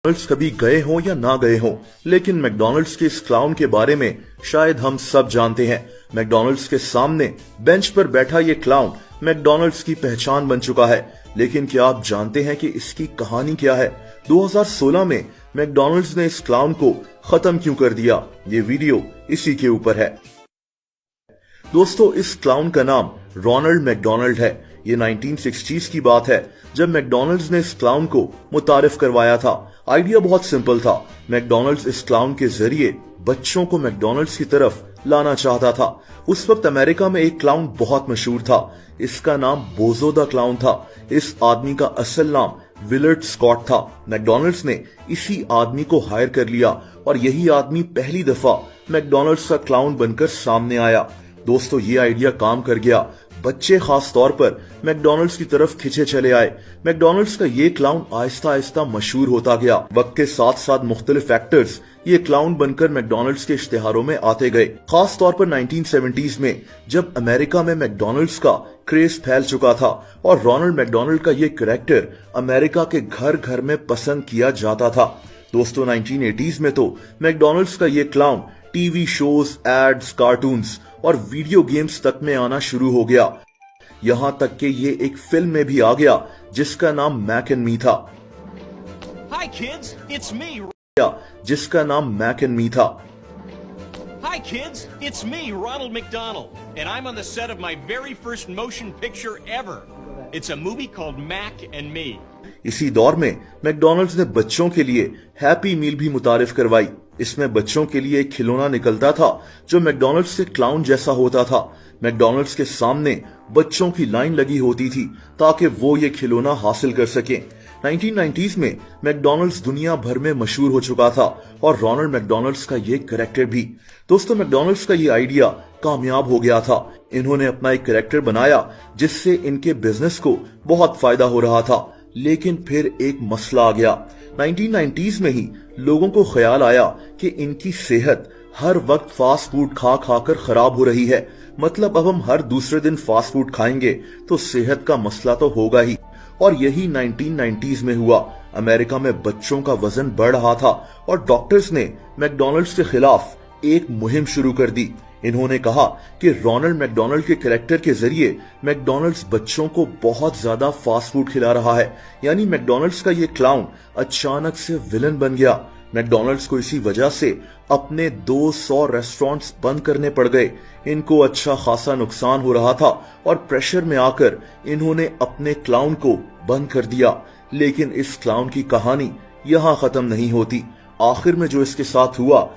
McDonald's कभी गए हों या ना गए हों, लेकिन मैकडॉनल्ड्स के इस क्लाउन के बारे में शायद हम सब जानते हैं। मैकडॉनल्ड्स के सामने बेंच पर बैठा ये क्लाउन मैकडॉनल्ड्स की पहचान बन चुका है। लेकिन क्या आप जानते हैं कि इसकी कहानी क्या है? 2016 में मैकडॉनल्ड्स ने इस क्लाउन को खत्म क्यों कर दिया? ये वीडियो इसी के ऊपर है। दोस्तों, इस क्लाउन का नाम रोनाल्ड मैकडॉनल्ड है। ये 1960s की बात है जब मैकडॉनल्ड्स ने इस क्लाउन को मुतारिफ करवाया था। आइडिया बहुत सिंपल था। मैकडॉनल्ड्स इस क्लाउन के जरिए बच्चों को मैकडॉनल्ड्स की तरफ लाना चाहता था। उस वक्त अमेरिका में एक क्लाउन बहुत मशहूर था। इसका नाम बोजो द क्लाउन था। इस आदमी का असल नाम विलर्ड स्कॉट था। मैकडॉनल्ड्स ने इसी आदमी को हायर कर लिया और यही आदमी पहली दफा मैकडॉनल्ड्स का क्लाउन बनकर सामने आया। दोस्तों, ये आइडिया काम कर गया। बच्चे खास तौर पर मैकडॉनल्ड्स की तरफ खिंचे चले आए। मैकडॉनल्ड्स का ये क्लाउन आहिस्ता आहिस्ता मशहूर होता गया। वक्त के साथ साथ मुख्तलिफ एक्टर्स ये क्लाउन बनकर मैकडॉनल्ड्स के इश्तिहारों में आते गए। खास तौर पर 1970s में जब अमेरिका में मैकडॉनल्ड्स का क्रेज फैल चुका था और रोनाल्ड मैकडॉनल्ड का ये कैरेक्टर अमेरिका के घर घर में पसंद किया जाता था। दोस्तों, 1980s में तो मैकडॉनल्ड्स का ये clown TV shows, ads, cartoons और वीडियो गेम्स तक में आना शुरू हो गया। यहां तक कि ये एक फिल्म में भी आ गया जिसका नाम मैक एंड मी था। Hi kids, it's me. जिसका नाम मैक एंड मी था। Hi kids, it's me, Ronald McDonald, and I'm on the set of my very first motion picture ever. It's a movie called Mac and Me. इसी दौर में McDonald's ने बच्चों के लिए हैप्पी मील भी मुतारिफ करवाई। इसमें बच्चों के लिए एक खिलौना निकलता था जो मैकडॉनल्ड्स के क्लाउन जैसा होता था। मैकडॉनल्ड्स के सामने बच्चों की लाइन लगी होती थी ताकि वो ये खिलौना हासिल कर सकें। 1990s में मैकडॉनल्ड्स दुनिया भर में मशहूर हो चुका था और रोनाल्ड मैकडॉनल्ड्स का ये कैरेक्टर भी। दोस्तों, मैकडॉनल्ड्स का ये आइडिया कामयाब हो गया था। इन्होंने अपना एक कैरेक्टर बनाया जिससे इनके बिजनेस को बहुत फायदा हो रहा था। लेकिन फिर एक मसला आ गया। 1990s में ही लोगों को ख्याल आया कि इनकी सेहत हर वक्त फास्ट फूड खा खाकर खराब हो रही है। मतलब अब हम हर दूसरे दिन फास्ट फूड खाएंगे तो सेहत का मसला तो होगा ही। और यही 1990s में हुआ। अमेरिका में बच्चों का वजन बढ़ रहा था और डॉक्टर्स ने मैकडॉनल्ड्स के खिलाफ एक मुहिम शुरू कर दी। इन्होंने कहा कि रोनाल्ड मैकडॉनल्ड के कैरेक्टर के जरिए मैकडॉनल्ड्स बच्चों को बहुत ज्यादा फास्ट फूड खिला रहा है। यानी मैकडॉनल्ड्स का ये क्लाउन अचानक से विलन बन गया। मैकडॉनल्ड्स को इसी वजह से अपने 200 रेस्टोरेंट्स बंद करने पड़ गए। इनको अच्छा खासा नुकसान हो रहा था और प्रेशर में आकर इन्होंने अपने क्लाउन को बंद कर दिया। लेकिन इस क्लाउन की कहानी यहाँ खत्म नहीं होती। आखिर में जो इसके साथ हुआ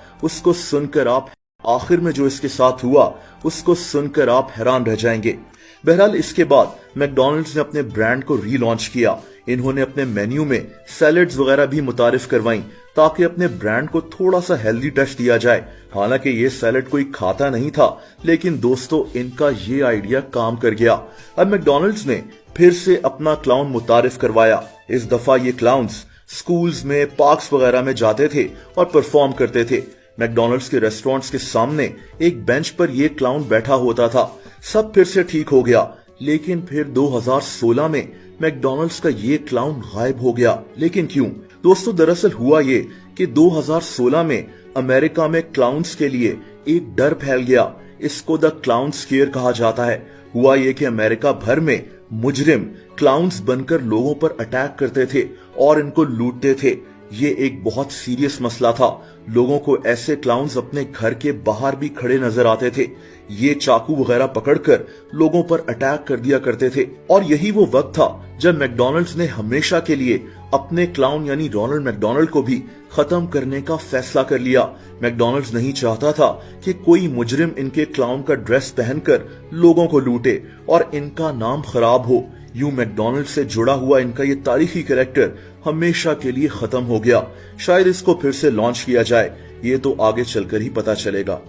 उसको सुनकर आप हैरान रह जाएंगे। बहरहाल, इसके बाद मैकडॉनल्ड्स ने अपने ब्रांड को रीलॉन्च किया। इन्होंने अपने मेन्यू में सैलेड्स वगैरह भी मुतारिफ करवाई ताकि अपने ब्रांड को थोड़ा सा हेल्दी टच दिया जाए। हालांकि ये सैलेड कोई खाता नहीं था, लेकिन दोस्तों, इनका ये आइडिया काम कर गया। अब मैकडॉनल्ड्स ने फिर से अपना क्लाउन मुतारिफ करवाया। इस दफा ये क्लाउन्स स्कूल्स में, पार्क्स वगैरह में जाते थे और परफॉर्म करते थे। मैकडॉनल्ड्स के रेस्टोरेंट्स के सामने एक बेंच पर ये क्लाउन बैठा होता था। सब फिर से ठीक हो गया। लेकिन फिर 2016 में मैकडॉनल्ड्स का ये क्लाउन गायब हो गया। लेकिन क्यों? दोस्तों, दरअसल हुआ ये कि 2016 में अमेरिका में क्लाउन्स के लिए एक डर फैल गया। इसको द क्लाउन स्केयर कहा जाता है। हुआ ये कि अमेरिका भर में मुजरिम क्लाउन्स बनकर लोगों पर अटैक करते थे और इनको लूटते थे। ये एक बहुत सीरियस मसला था। लोगों को ऐसे क्लाउन्स अपने घर के बाहर भी खड़े नजर आते थे। ये चाकू वगैरह पकड़कर लोगों पर अटैक कर दिया करते थे। और यही वो वक्त था जब मैकडॉनल्ड्स ने हमेशा के लिए अपने क्लाउन यानी रोनाल्ड मैकडॉनल्ड को भी खत्म करने का फैसला कर लिया। मैकडॉनल्ड्स नहीं चाहता था कि कोई मुजरिम इनके क्लाउन का ड्रेस पहनकर लोगों को लूटे और इनका नाम खराब हो। यूं मैकडॉनल्ड से जुड़ा हुआ इनका ये तारीखी कैरेक्टर हमेशा के लिए खत्म हो गया। शायद इसको फिर से लॉन्च किया जाए, ये तो आगे चलकर ही पता चलेगा।